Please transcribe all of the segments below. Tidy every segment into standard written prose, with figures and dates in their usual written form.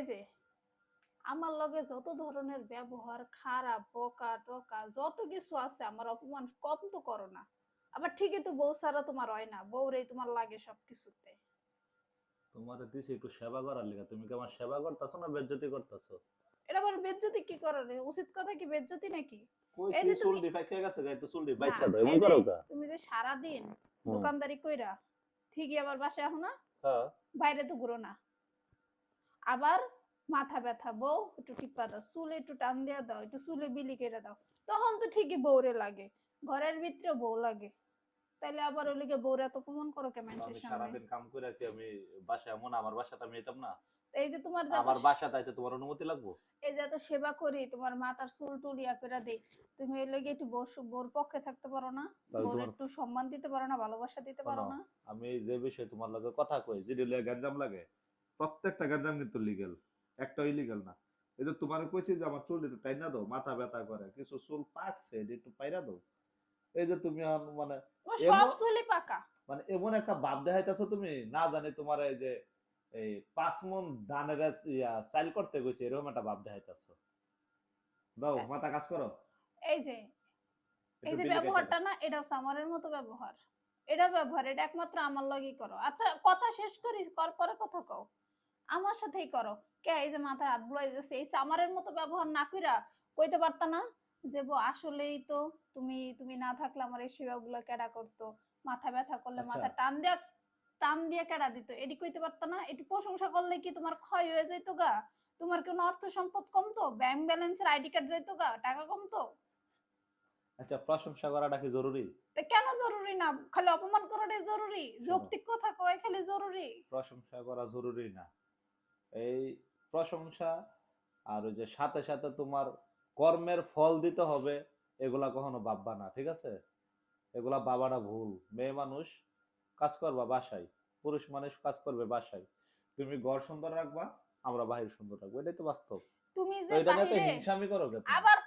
এই যে আমার লগে যত ধরনের ব্যবহার খারাপ বকা টকা যত কিছু আছে আমার অপমান কম তো করো না। আবার ঠিকই তো বউ ছাড়া তোমার হয় না, বউরেই তোমার লাগে সবকিছুতে। তোমারে দিছি একটু সেবা করার লিগা, তুমি কি আমার সেবা করতেছো না বেজ্জতি করতেছো? এটা আবার বেজ্জতি কি করে? উচিত কথা কি বেজ্জতি নাকি? এই কইছি যে তুমি চুল ডিফাইকে গেছে গা, একটু চুল না, ডিফাইচ্ছা দাও, এমন এই যে করো কা? তুমি যে সারাদিন হুম। দোকানদারি কইরা ঠিকই আবার বাসায় আহো না, হ্যাঁ। বাইরে তো ঘুরো না। আবার মাথা ব্যথা, বউ একটু টিপা দাও, চুলে একটু টান দিয়া দাও, একটু চুলে বিলি কেটে দাও, তখন তো ঠিকই বউরে লাগে, ঘরের ভিতরে বউ লাগে। তাইলে আবার ওই লিগে বউরে এত অপমান করো কে তো মানুষের আমি সামনে? সারাদিন কাম করে কি আমি বাসায় এমন আমার বাসাতে আমি যেতাম না? এই যে তোমার যত আমার বাসাতে আইতে তোমার অনুমতি লাগবো? এই যে এত সেবা করি, তোমার মাথার চুল টুল ইয়া করে দিই, তুমি এর লেগে একটু বউর পক্ষে থাকতে পারো না? তাহলে বউর তোমার একটু সম্মান দিতে পারো না, ভালোবাসা দিতে পারো শোনো, না? আমি যে বিষয়ে তোমার লগে কথা কই, যেটা লইয়া গ্যাঞ্জাম লাগে, প্রত্যেকটা গ্যাঞ্জাম কিন্তু লিগেল, একটা ইলিগাল না। এই যে তোমার কইছি যে আমার চুল একটু টাইনা দাও, মাথা ব্যথা করে, কিছু চুল পাকছে এটা একটু পাইরা দাও। এই যে তুমি মানে তোমার সব এমন চুলই পাকা। মানে এমন একটা ভাব দেখাইতেছো, তুমি না জানি তোমার এই যে এই 5 মণ ধানের চাইল করতে গেছে এরকম একটা ভাব দেখাইতেছো। দাও মাথা কাজ করো, এই যে এই একটু যে বিলি কেটে ব্যবহারটা দাও। না, এটা সামারের মতো ব্যবহার। এটা ব্যবহার, এটা একমাত্র আমার লগেই করো। আচ্ছা কথা শেষ করি, কর পরে কথা কও। আমার সাথেই করো। কে এই যে মাথায় হাত বুলাই দিতেছে, এই সামারের মতো ব্যবহার না কইরা কইতে পারতা না যে বউ আসলেই তো তুমি তুমি না থাকলে আমার এই সেবাগুলো কেডা করতো, মাথা ব্যথা করলে আচ্ছা, মাথা টান দিয়ে কেডা দিত, এটি কইতে পারতা না? এটি প্রশংসা করলে কি তোমার ক্ষয় হয়ে যেত গা? তোমার কোনো অর্থ সম্পদ কমতো? ব্যাংক ব্যালেন্সের আইডি কার্ড যাইতো গা? টাকা কমতো? আচ্ছা, প্রশংসা করাটা কি জরুরি? তা কেন জরুরি না? খালি অপমান করাটাই জরুরি? শোনো, যৌক্তিক কথা কয় খালি জরুরি? প্রশংসা করা জরুরি না। এই প্রশংসা আর ওই যে সাথে সাথে তোমার কর্মের ফল দিতে হবে, এগুলা কখনো ভাববা না, ঠিক আছে? এগুলা ভাবাটা ভুল। মেয়ে মানুষ কাজ করবা বাসায়, পুরুষ মানুষ কাজ করবে বাসায়। তুমি ঘর সুন্দর রাখবা, আমরা বাহির সুন্দর রাখবো, এটাই তো বাস্তব। তুমি তো যে এটা নিয়ে তো বাহিরে হিংসামি করো কে তুমি? আবার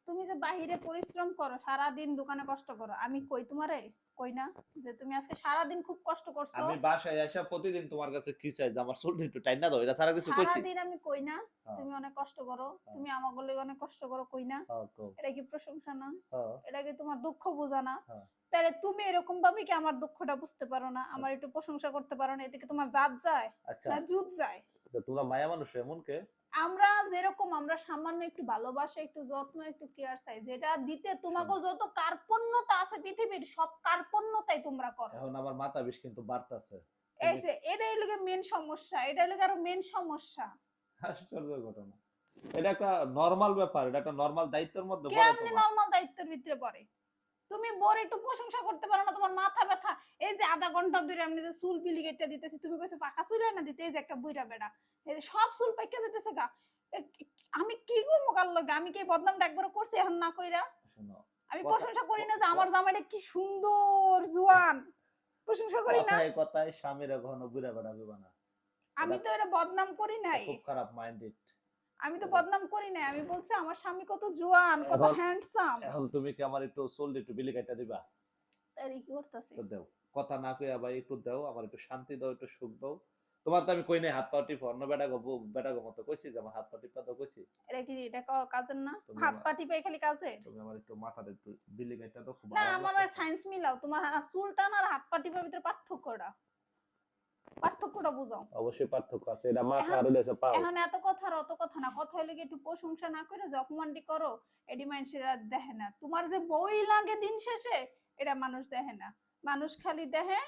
তুমি যে বাহিরে পরিশ্রম করো, সারা দিন দোকানে কষ্ট করো, আমি কই তোমারে? কই না যে তুমি আজকে সারা দিন খুব কষ্ট করছো? আমি বাসায় এসে প্রতিদিন তোমার কাছে কি চাই যে আমার চুলটা একটু টাইনা দাও, এটা সারা কিছু সারা কইছি? দিন আমি কই না হ্যাঁ। তুমি অনেক কষ্ট করো? হ্যাঁ। তুমি আমাকে লগে অনেক কষ্ট করো, কই না? হ্যাঁ, তো এটা কি প্রশংসা না? হ্যাঁ। এটা কি তোমার দুঃখ বোঝা না? হ্যাঁ। তাহলে তুমি এরকম ভাবে কি আমার দুঃখটা বুঝতে পারো না, আমার একটু প্রশংসা করতে পারো না? এতে কি তোমার জাত যায় আচ্ছা, না জুত যায়? তো তোমরা মায়া মানুষ এমন কে? আমরা যেরকম, আমরা সামান্য একটু ভালোবাসা, একটু যত্ন, একটু কেয়ার চাই, যেটা দিতে তোমাকে শোনো, যত কার্পণ্যতা আছে পৃথিবীর সব কার্পণ্যতাই তোমরা করো। এখন আমার মাথা বিষ কিন্তু বাড়তাছে। এই তুমি যে এটাই লোকে মেন সমস্যা, এটা লোকে আরো মেন সমস্যা। আশ্চর্য ঘটনা। এটা একটা নরমাল ব্যাপার, এটা একটা নরমাল দায়িত্বের মধ্যে পড়ে কেমনি তোমার। নর্মাল দায়িত্বের ভিতরে পড়ে? তুমি বোর একটু প্রশংসা করতে পারো না? তোমার মাথা ব্যথা, এই যে আধা ঘন্টা ধরে আমি যে চুল পিলি কেটে দিতেছি, তুমি কইছো পাকা চুল না দিতে, এই যে একটা বুইরা বেড়া, এই যে সব চুল পাইকা যেতেছে গা। আমি কি করবো কার লগে? আমি কি এই বদনামটা একবার করছি এখন না কইরা? শোনো, আমি কথা প্রশংসা করি ক- না যে আমার ক- জামাইটা কি সুন্দর জোয়ান? প্রশংসা করি না? কথায় কথায় স্বামীরা কখনো বুড়া বেড়া দিবা না। আমি এটা তো এটা বদনাম করি এটা নাই। খুব খারাপ মাইন্ডেড। আমি তো বদনাম করি নাই। আমি বলছি আমার স্বামী কত জোয়ান, কত এখন হ্যান্ডসাম। এখন তুমি কি আমার একটু চুল একটু বিলি কাইটা দিবা? তাই কি করতেছি? তো দাও, কথা না কইয়া ভাই একটু দাও, আমার একটু শান্তি দাও, একটু সুখ দাও। তোমার তো আমি কই নাই হাত পা টিপো, অন্য বেটা গো মতো কইছি যে আমার হাত পা টিপা দাও কইছি? এটা কি এটা কাজের না? তুমি হাত আমার পা টিপে খালি কাজে? তুমি আমার একটু মাথাটা একটু বিলি কাইটা দাও, খুব না আরাম আমার লাগতেছে। সায়েন্স মিলাও, তোমার চুল টান আর হাত পা টিপার ভিতরে পার্থক্যটা বুঝাও। অবশ্যই পার্থক্য আছে, এটা মাথা এখন আর হইছে পাও। এখন এত কথা আর অত কথা না, কথা হইলে একটু প্রশংসা না করে যে অপমানটি করো, এডি মানুষেরা দেখে না। তোমার যে বই লাগে দিন শেষে, এটা মানুষ দেখে না। মানুষ খালি দেখে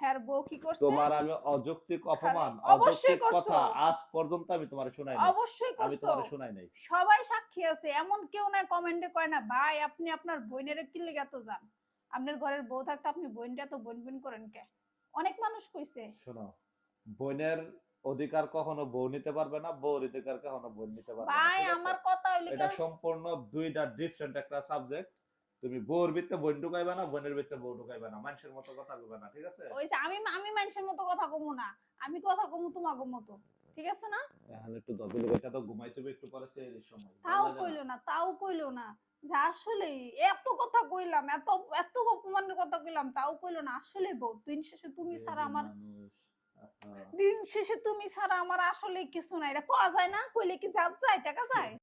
হ্যার বউ কি করছে। তোমার আমি অযৌক্তিক খালি অপমান, অবশ্যই অযৌক্তিক করছো, কথা আজ পর্যন্ত আমি তোমার শুনাই নাই। অবশ্যই আমি করছো, তোমার শুনাই নাই। সবাই সাক্ষী আছে। এমন কেউ নাই কমেন্টে কয় না ভাই আপনি আপনার বোনের কি লেগে এত যান, আপনার ঘরের বউ থাকতে আপনি বোনটা তো বোন বোন করেন কে? অনেক মানুষ কইছে। শোনো, বোনের অধিকার কখনো বউ নিতে পারবে না, বউর অধিকার কখনো বোন নিতে পারবে না, ভাই ঠিক আছে? আমার কথা হইলে এটা সম্পূর্ণ দুইটা ডিফারেন্ট একটা সাবজেক্ট। তুমি বউর ভিতরে বোন ঢুকাইবে না, বোনের ভিতরে বউ ঢুকাইবে না, মানুষের মতো কথা কইবে না, ঠিক আছে? ওই যে আমি আমি মানুষের মতো কথা কমু না, আমি কথা কমু তোমাকে মতো, ঠিক আছে না? এখন একটু দবিল গেটা তো ঘুমাইতে হবে একটু পরে, সেই সময় ভালো তাও লাগে না? কইলো না, তাও কইলো না যে আসলে এত কথা কইলাম, এত এত অপমানের কথা কইলাম, তাও কইলো না আসলে বউ দিন শেষে তুমি ছাড়া বেডি আমার। মানুষ, আহা। দিন শেষে তুমি ছাড়া আমার আসলে কিছু নাই, এটা কোয়া যায় না, কইলে কি যা যায় টাকা যায়?